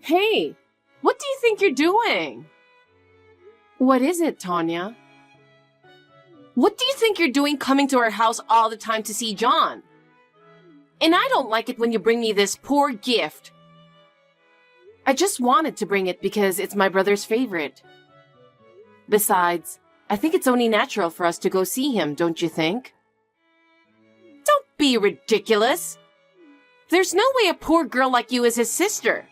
Hey, what do you think you're doing? What is it, Tanya? What do you think you're doing coming to our house all the time to see John? And I don't like it when you bring me this poor gift. I just wanted to bring it because it's my brother's favorite. Besides, I think it's only natural for us to go see him, don't you think? Don't be ridiculous. There's no way a poor girl like you is his sister.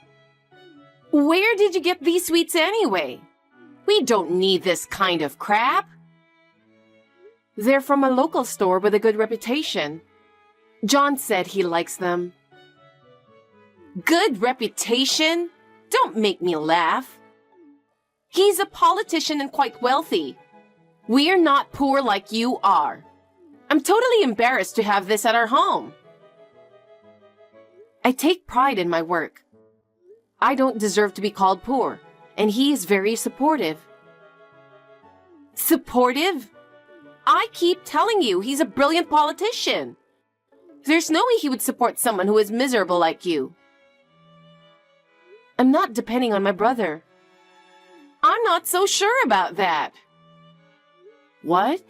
Where did you get these sweets anyway? We don't need this kind of crap. They're from a local store with a good reputation. John said he likes them. Good reputation? Don't make me laugh. He's a politician and quite wealthy. We're not poor like you are. I'm totally embarrassed to have this at our home. I take pride in my work. I don't deserve to be called poor, and he is very supportive. Supportive? I keep telling you, he's a brilliant politician. There's no way he would support someone who is miserable like you. I'm not depending on my brother. I'm not so sure about that. What?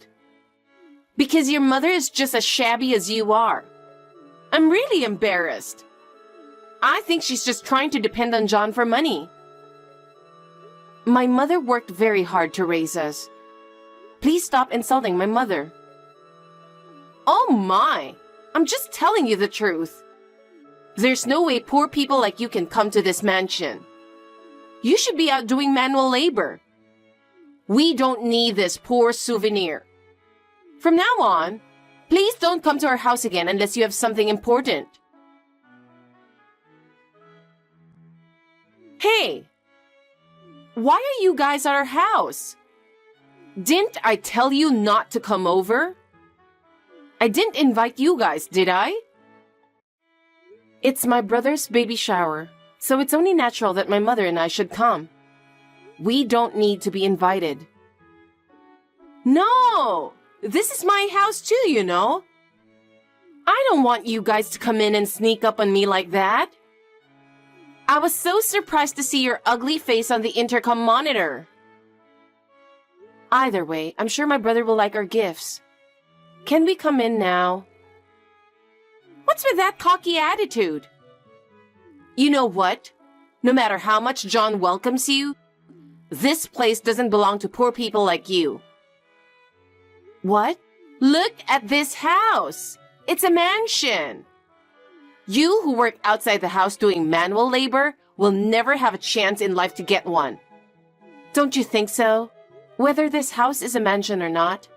Because your mother is just as shabby as you are. I'm really embarrassed. I think she's just trying to depend on John for money. My mother worked very hard to raise us. Please stop insulting my mother. Oh my! I'm just telling you the truth. There's no way poor people like you can come to this mansion. You should be out doing manual labor. We don't need this poor souvenir. From now on, please don't come to our house again unless you have something important. Hey! Why are you guys at our house? Didn't I tell you not to come over? I didn't invite you guys, did I? It's my brother's baby shower, so it's only natural that my mother and I should come. We don't need to be invited. No! This is my house too, you know. I don't want you guys to come in and sneak up on me like that. I was so surprised to see your ugly face on the intercom monitor. Either way, I'm sure my brother will like our gifts. Can we come in now? What's with that cocky attitude? You know what? No matter how much John welcomes you, this place doesn't belong to poor people like you. What? Look at this house. It's a mansion. You who work outside the house doing manual labor will never have a chance in life to get one. Don't you think so? Whether this house is a mansion or not,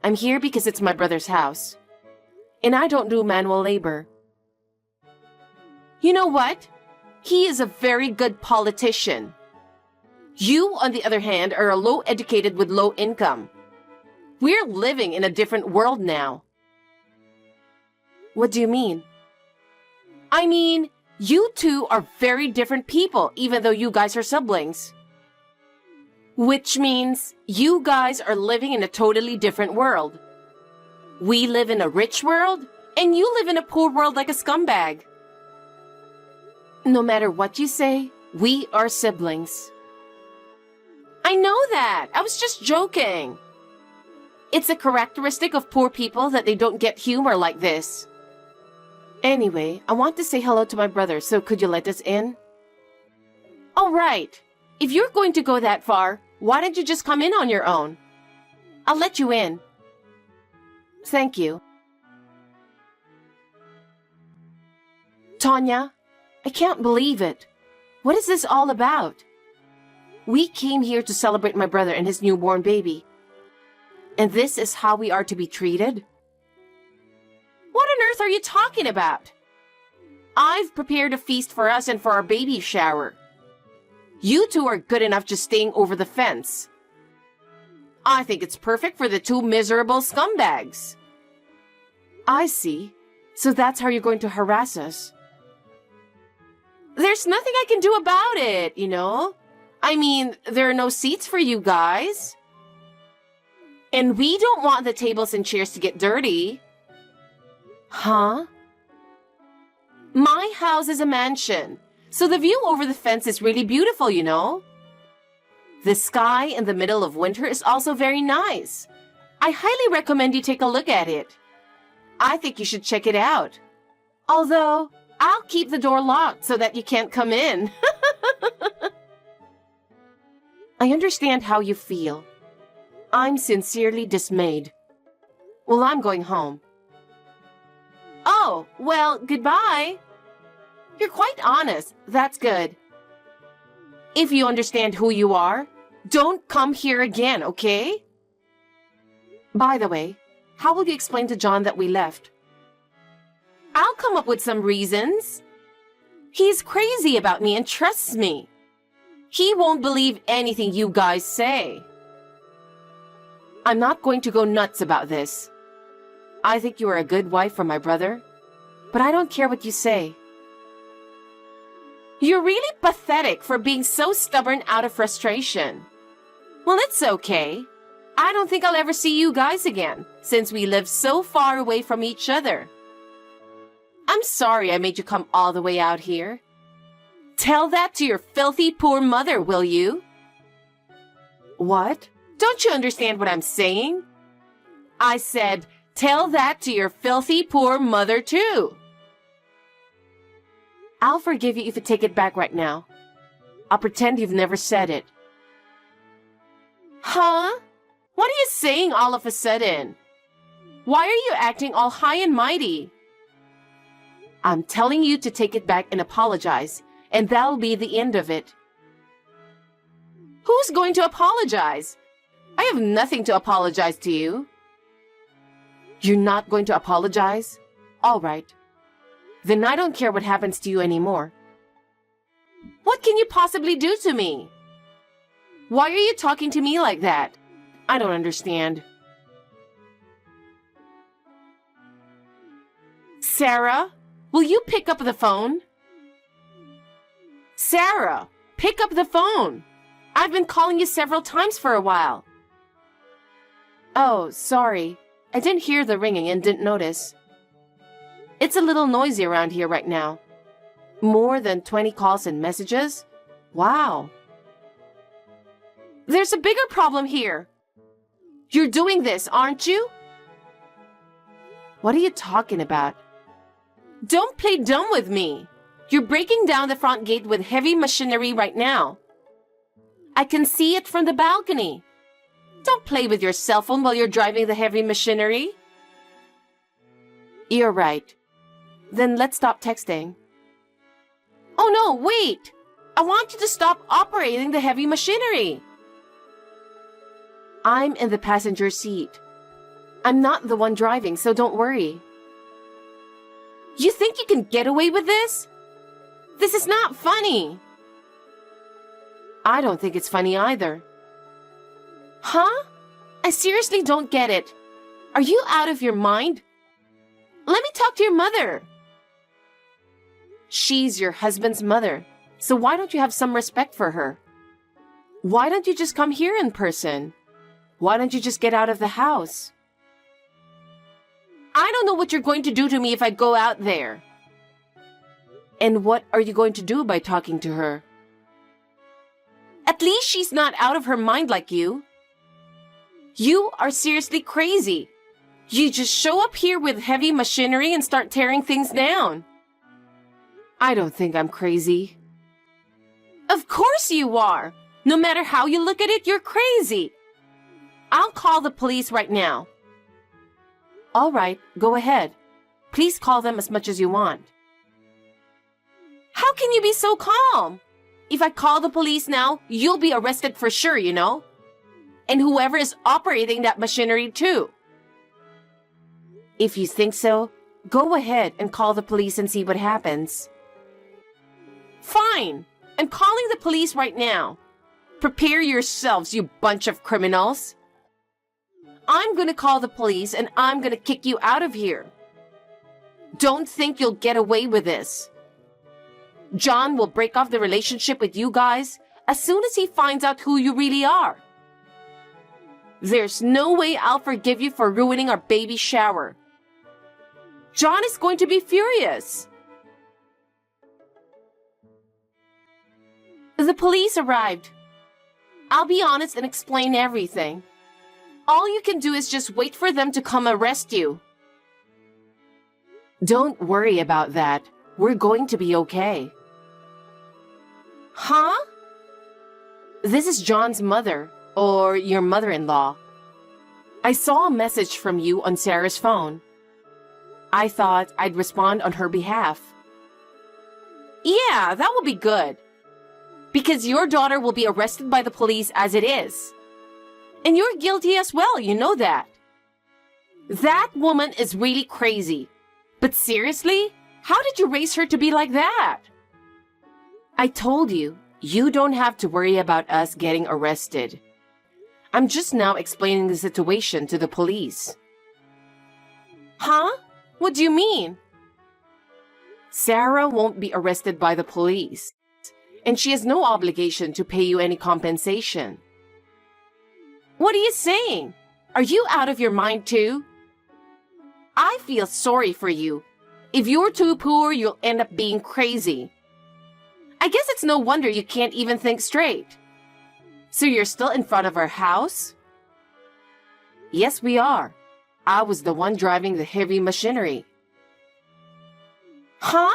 I'm here because it's my brother's house. And I don't do manual labor. You know what? He is a very good politician. You, on the other hand, are a low-educated with low income. We're living in a different world now. What do you mean? I mean, you two are very different people, even though you guys are siblings. Which means you guys are living in a totally different world. We live in a rich world, and you live in a poor world like a scumbag. No matter what you say, we are siblings. I know that. I was just joking. It's a characteristic of poor people that they don't get humor like this. Anyway, I want to say hello to my brother, so could you let us in? All right. If you're going to go that far, why don't you just come in on your own? I'll let you in. Thank you. Tanya, I can't believe it. What is this all about? We came here to celebrate my brother and his newborn baby. And this is how we are to be treated? What on earth are you talking about? I've prepared a feast for us and for our baby shower. You two are good enough just staying over the fence. I think it's perfect for the two miserable scumbags. I see. So that's how you're going to harass us. There's nothing I can do about it, you know? I mean, there are no seats for you guys. And we don't want the tables and chairs to get dirty. Huh? My house is a mansion, So the view over the fence is really beautiful, you know. The sky in the middle of winter is also very nice. I highly recommend you take a look at it. I think you should check it out. Although, I'll keep the door locked so that you can't come in. I understand how you feel. I'm sincerely dismayed. Well, I'm going home. Oh, well, goodbye. You're quite honest. That's good. If you understand who you are, don't come here again, okay? By the way, how will you explain to John that we left? I'll come up with some reasons. He's crazy about me and trusts me. He won't believe anything you guys say. I'm not going to go nuts about this. I think you are a good wife for my brother, but I don't care what you say. You're really pathetic for being so stubborn out of frustration. Well, it's okay. I don't think I'll ever see you guys again, since we live so far away from each other. I'm sorry I made you come all the way out here. Tell that to your filthy poor mother, will you? What? Don't you understand what I'm saying? I said, tell that to your filthy poor mother too. I'll forgive you if you take it back right now. I'll pretend you've never said it. Huh? What are you saying all of a sudden? Why are you acting all high and mighty? I'm telling you to take it back and apologize, and that'll be the end of it. Who's going to apologize? I have nothing to apologize to you. You're not going to apologize? All right. Then I don't care what happens to you anymore. What can you possibly do to me? Why are you talking to me like that? I don't understand. Sarah, will you pick up the phone? Sarah, pick up the phone. I've been calling you several times for a while. Oh, sorry. I didn't hear the ringing and didn't notice. It's a little noisy around here right now. More than 20 calls and messages? Wow. There's a bigger problem here. You're doing this, aren't you? What are you talking about? Don't play dumb with me. You're breaking down the front gate with heavy machinery right now. I can see it from the balcony. Don't play with your cell phone while you're driving the heavy machinery. You're right. Then let's stop texting. Oh no, wait! I want you to stop operating the heavy machinery. I'm in the passenger seat. I'm not the one driving, so don't worry. You think you can get away with this? This is not funny. I don't think it's funny either. Huh? I seriously don't get it. Are you out of your mind? Let me talk to your mother. She's your husband's mother, so why don't you have some respect for her? Why don't you just come here in person? Why don't you just get out of the house? I don't know what you're going to do to me if I go out there. And what are you going to do by talking to her? At least she's not out of her mind like you. You are seriously crazy. You just show up here with heavy machinery and start tearing things down. I don't think I'm crazy. Of course you are. No matter how you look at it, you're crazy. I'll call the police right now. All right, go ahead. Please call them as much as you want. How can you be so calm? If I call the police now, you'll be arrested for sure, you know? And whoever is operating that machinery too. If you think so, go ahead and call the police and see what happens. Fine. I'm calling the police right now. Prepare yourselves, you bunch of criminals. I'm gonna call the police and I'm gonna kick you out of here. Don't think you'll get away with this. John will break off the relationship with you guys as soon as he finds out who you really are. There's no way I'll forgive you for ruining our baby shower. John is going to be furious. The police arrived. I'll be honest and explain everything. All you can do is just wait for them to come arrest you. Don't worry about that. We're going to be okay. Huh? This is John's mother, or your mother-in-law. I saw a message from you on Sarah's phone. I thought I'd respond on her behalf. Yeah, that will be good. Because your daughter will be arrested by the police as it is. And you're guilty as well, you know that. That woman is really crazy. But seriously, how did you raise her to be like that? I told you, you don't have to worry about us getting arrested. I'm just now explaining the situation to the police. Huh? What do you mean? Sarah won't be arrested by the police, and she has no obligation to pay you any compensation. What are you saying? Are you out of your mind too? I feel sorry for you. If you're too poor, you'll end up being crazy. I guess it's no wonder you can't even think straight. So you're still in front of our house? Yes, we are. I was the one driving the heavy machinery. Huh?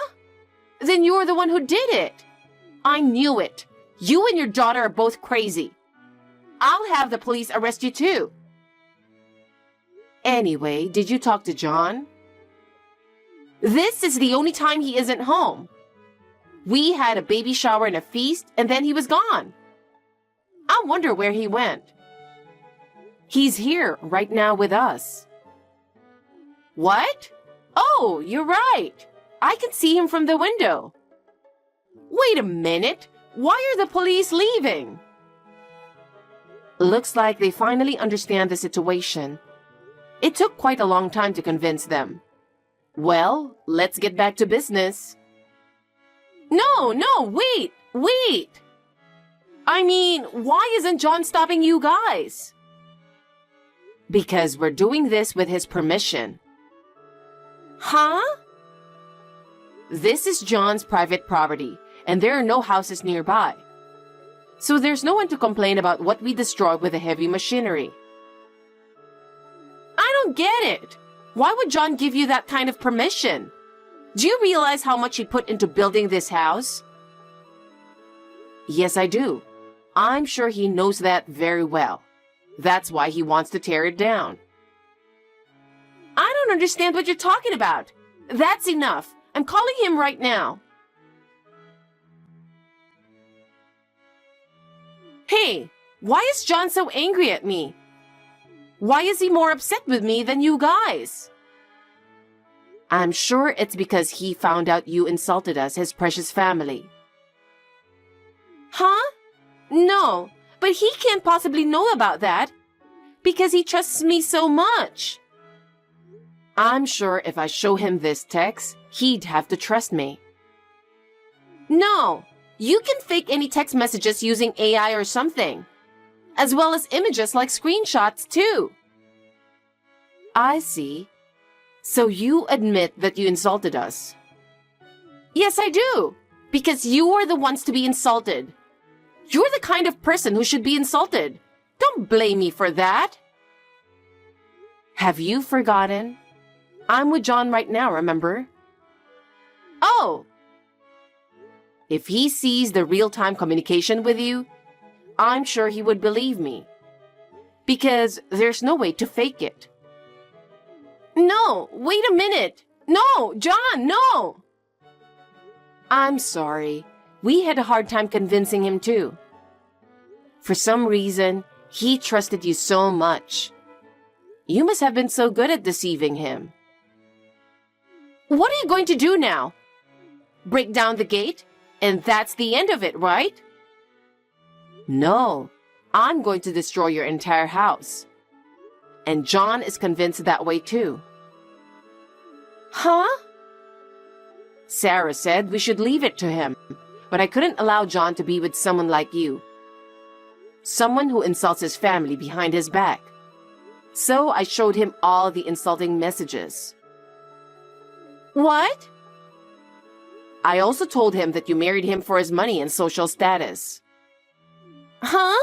Then you're the one who did it. I knew it. You and your daughter are both crazy. I'll have the police arrest you too. Anyway, did you talk to John? This is the only time he isn't home. We had a baby shower and a feast, and then he was gone. I wonder where he went. He's here right now with us. What? Oh, you're right. I can see him from the window. Wait a minute. Why are the police leaving? Looks like they finally understand the situation. It took quite a long time to convince them. Well, let's get back to business. No, wait. I mean, why isn't John stopping you guys? Because we're doing this with his permission. Huh? This is John's private property, and there are no houses nearby. So there's no one to complain about what we destroyed with the heavy machinery. I don't get it. Why would John give you that kind of permission? Do you realize how much he put into building this house? Yes, I do. I'm sure he knows that very well. That's why he wants to tear it down. I don't understand what you're talking about. That's enough. I'm calling him right now. Hey, why is John so angry at me? Why is he more upset with me than you guys? I'm sure it's because he found out you insulted us, his precious family. Huh? No, but he can't possibly know about that because he trusts me so much. I'm sure if I show him this text, he'd have to trust me. No, you can fake any text messages using AI or something, as well as images like screenshots too. I see. So you admit that you insulted us? Yes, I do, because you are the ones to be insulted. You're the kind of person who should be insulted. Don't blame me for that. Have you forgotten? I'm with John right now, remember? Oh! If he sees the real-time communication with you, I'm sure he would believe me. Because there's no way to fake it. No, wait a minute. No, John, no! I'm sorry. We had a hard time convincing him too. For some reason, he trusted you so much. You must have been so good at deceiving him. What are you going to do now? Break down the gate? And that's the end of it, right? No, I'm going to destroy your entire house. And John is convinced that way too. Huh? Sarah said we should leave it to him, but I couldn't allow John to be with someone like you. Someone who insults his family behind his back. So I showed him all the insulting messages. What? I also told him that you married him for his money and social status. Huh?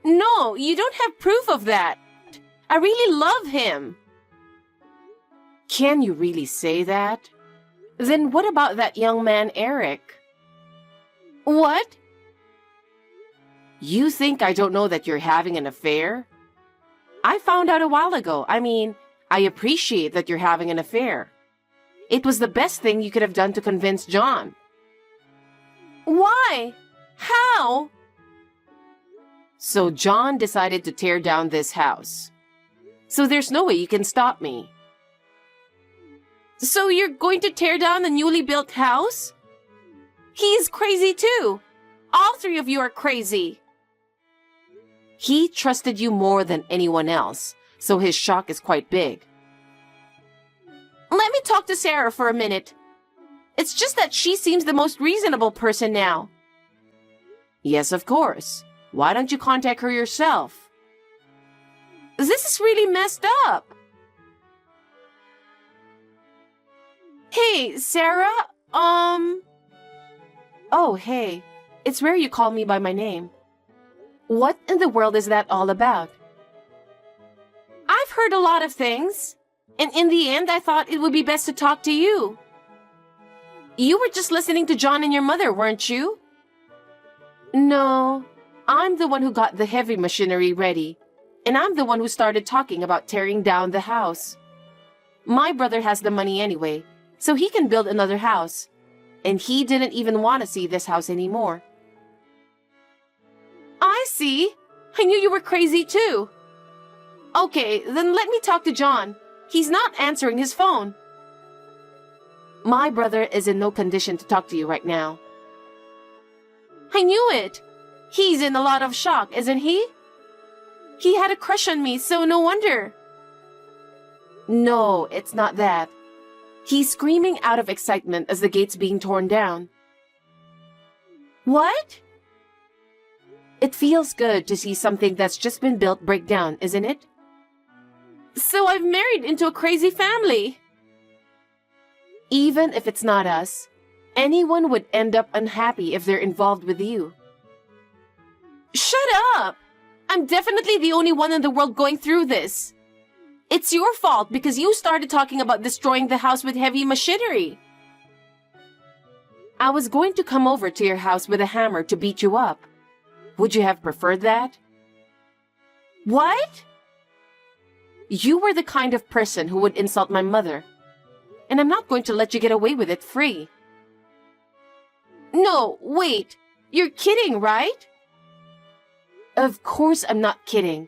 No, you don't have proof of that. I really love him. Can you really say that? Then what about that young man, Eric? What? You think I don't know that you're having an affair? I found out a while ago. I appreciate that you're having an affair. It was the best thing you could have done to convince John. Why? How? So John decided to tear down this house. So there's no way you can stop me. So you're going to tear down the newly built house? He's crazy too. All three of you are crazy. He trusted you more than anyone else, so his shock is quite big. Let me talk to Sarah for a minute. It's just that she seems the most reasonable person now. Yes, of course. Why don't you contact her yourself? This is really messed up. Hey, Sarah, Oh, hey. It's rare you call me by my name. What in the world is that all about? I've heard a lot of things, and in the end I thought it would be best to talk to you. You were just listening to John and your mother, weren't you? No, I'm the one who got the heavy machinery ready, and I'm the one who started talking about tearing down the house. My brother has the money anyway, so he can build another house, and he didn't even want to see this house anymore. I see. I knew you were crazy too. Okay, then let me talk to John. He's not answering his phone. My brother is in no condition to talk to you right now. I knew it. He's in a lot of shock, isn't he? He had a crush on me, so no wonder. No, it's not that. He's screaming out of excitement as the gate's being torn down. What? It feels good to see something that's just been built break down, isn't it? So I've married into a crazy family. Even if it's not us, anyone would end up unhappy if they're involved with you. Shut up! I'm definitely the only one in the world going through this. It's your fault because you started talking about destroying the house with heavy machinery. I was going to come over to your house with a hammer to beat you up. Would you have preferred that? What? You were the kind of person who would insult my mother, and I'm not going to let you get away with it free. No, wait. You're kidding, right? Of course I'm not kidding.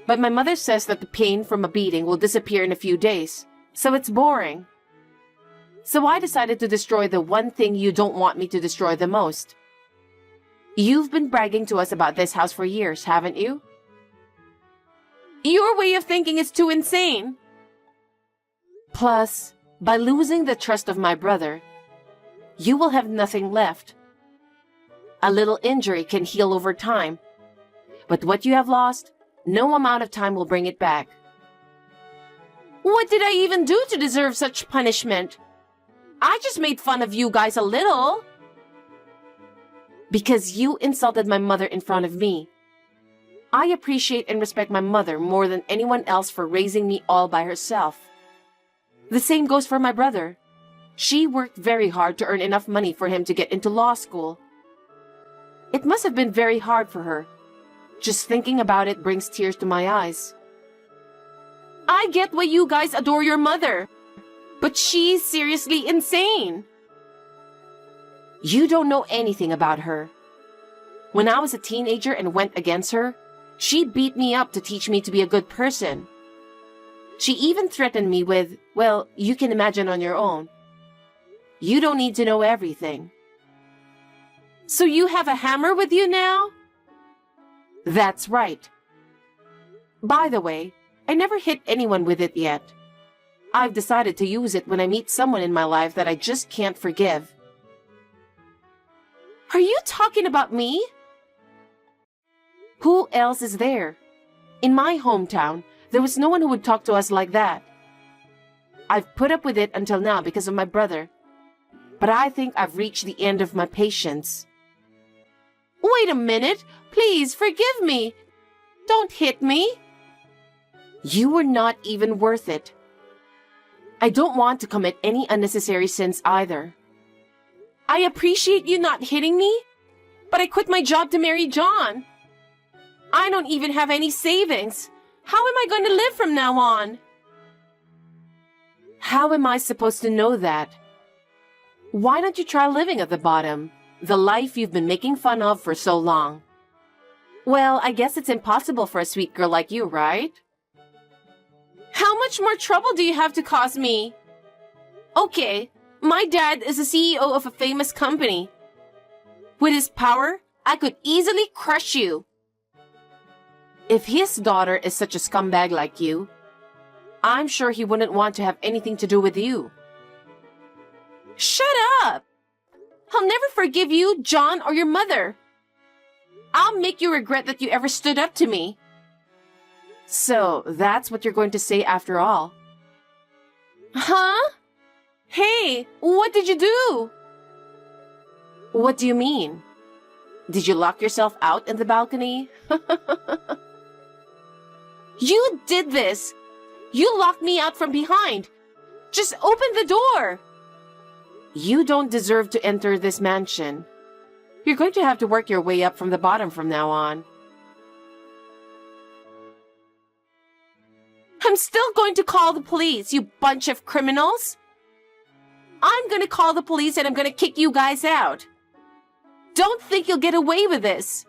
But my mother says that the pain from a beating will disappear in a few days, so it's boring. So I decided to destroy the one thing you don't want me to destroy the most. You've been bragging to us about this house for years, haven't you? Your way of thinking is too insane. Plus, by losing the trust of my brother, you will have nothing left. A little injury can heal over time, but what you have lost, no amount of time will bring it back. What did I even do to deserve such punishment? I just made fun of you guys a little. Because you insulted my mother in front of me. I appreciate and respect my mother more than anyone else for raising me all by herself. The same goes for my brother. She worked very hard to earn enough money for him to get into law school. It must have been very hard for her. Just thinking about it brings tears to my eyes. I get why you guys adore your mother, but she's seriously insane. You don't know anything about her. When I was a teenager and went against her, she beat me up to teach me to be a good person. She even threatened me with, well, you can imagine on your own. You don't need to know everything. So you have a hammer with you now? That's right. By the way, I never hit anyone with it yet. I've decided to use it when I meet someone in my life that I just can't forgive. Are you talking about me? Who else is there? In my hometown, there was no one who would talk to us like that. I've put up with it until now because of my brother. but I think I've reached the end of my patience. Wait a minute. Please forgive me. Don't hit me. You were not even worth it. I don't want to commit any unnecessary sins either. I appreciate you not hitting me, but I quit my job to marry John. I don't even have any savings. How am I going to live from now on? How am I supposed to know that? Why don't you try living at the bottom, the life you've been making fun of for so long? Well, I guess it's impossible for a sweet girl like you, right? How much more trouble do you have to cause me? Okay, my dad is the CEO of a famous company. With his power, I could easily crush you. If his daughter is such a scumbag like you, I'm sure he wouldn't want to have anything to do with you. Shut up! I'll never forgive you, John, or your mother. I'll make you regret that you ever stood up to me. So, that's what you're going to say after all. Huh? Hey, what did you do? What do you mean? Did you lock yourself out in the balcony? You did this! You locked me out from behind! Just open the door! You don't deserve to enter this mansion. You're going to have to work your way up from the bottom from now on. I'm still going to call the police, you bunch of criminals! I'm going to call the police and I'm going to kick you guys out. Don't think you'll get away with this.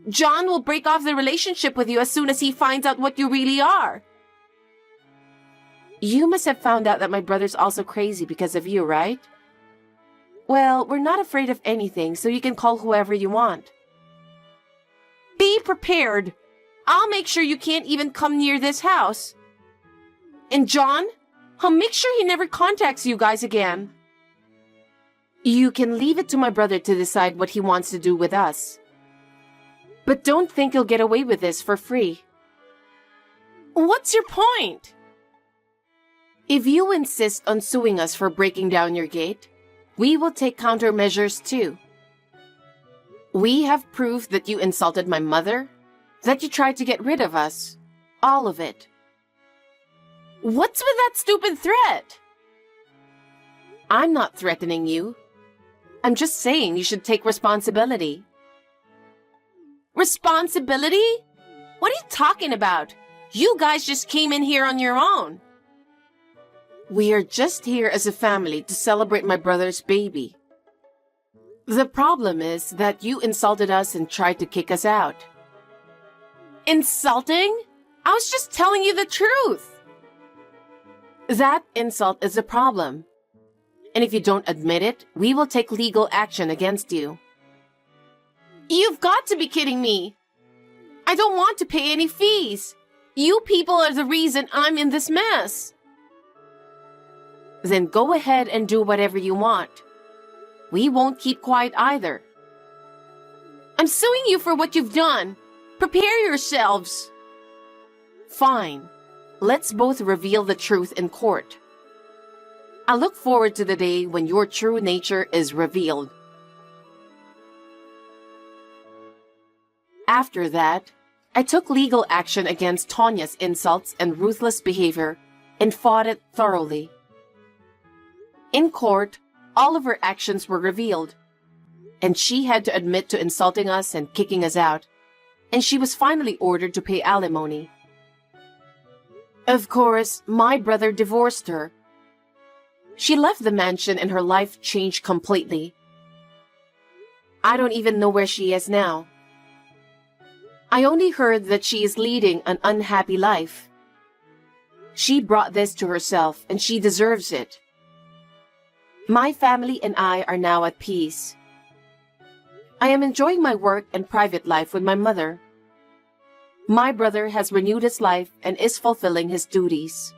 John will break off the relationship with you as soon as he finds out what you really are. You must have found out that my brother's also crazy because of you, right? Well, we're not afraid of anything, so you can call whoever you want. Be prepared. I'll make sure you can't even come near this house. And John, I'll make sure he never contacts you guys again. You can leave it to my brother to decide what he wants to do with us. But don't think you'll get away with this for free. What's your point? If you insist on suing us for breaking down your gate, we will take countermeasures too. We have proof that you insulted my mother, that you tried to get rid of us. All of it. What's with that stupid threat? I'm not threatening you. I'm just saying you should take responsibility. Responsibility? What are you talking about? You guys just came in here on your own. We are just here as a family to celebrate my brother's baby. The problem is that you insulted us and tried to kick us out. Insulting? I was just telling you the truth. That insult is a problem. And if you don't admit it, we will take legal action against you. You've got to be kidding me. I don't want to pay any fees. You people are the reason I'm in this mess. Then go ahead and do whatever you want. We won't keep quiet either. I'm suing you for what you've done. Prepare yourselves. Fine. Let's both reveal the truth in court. I look forward to the day when your true nature is revealed. After that, I took legal action against Tanya's insults and ruthless behavior and fought it thoroughly. In court, all of her actions were revealed, and she had to admit to insulting us and kicking us out, and she was finally ordered to pay alimony. Of course, my brother divorced her. She left the mansion and her life changed completely. I don't even know where she is now. I only heard that she is leading an unhappy life. She brought this to herself and she deserves it. My family and I are now at peace. I am enjoying my work and private life with my mother. My brother has renewed his life and is fulfilling his duties.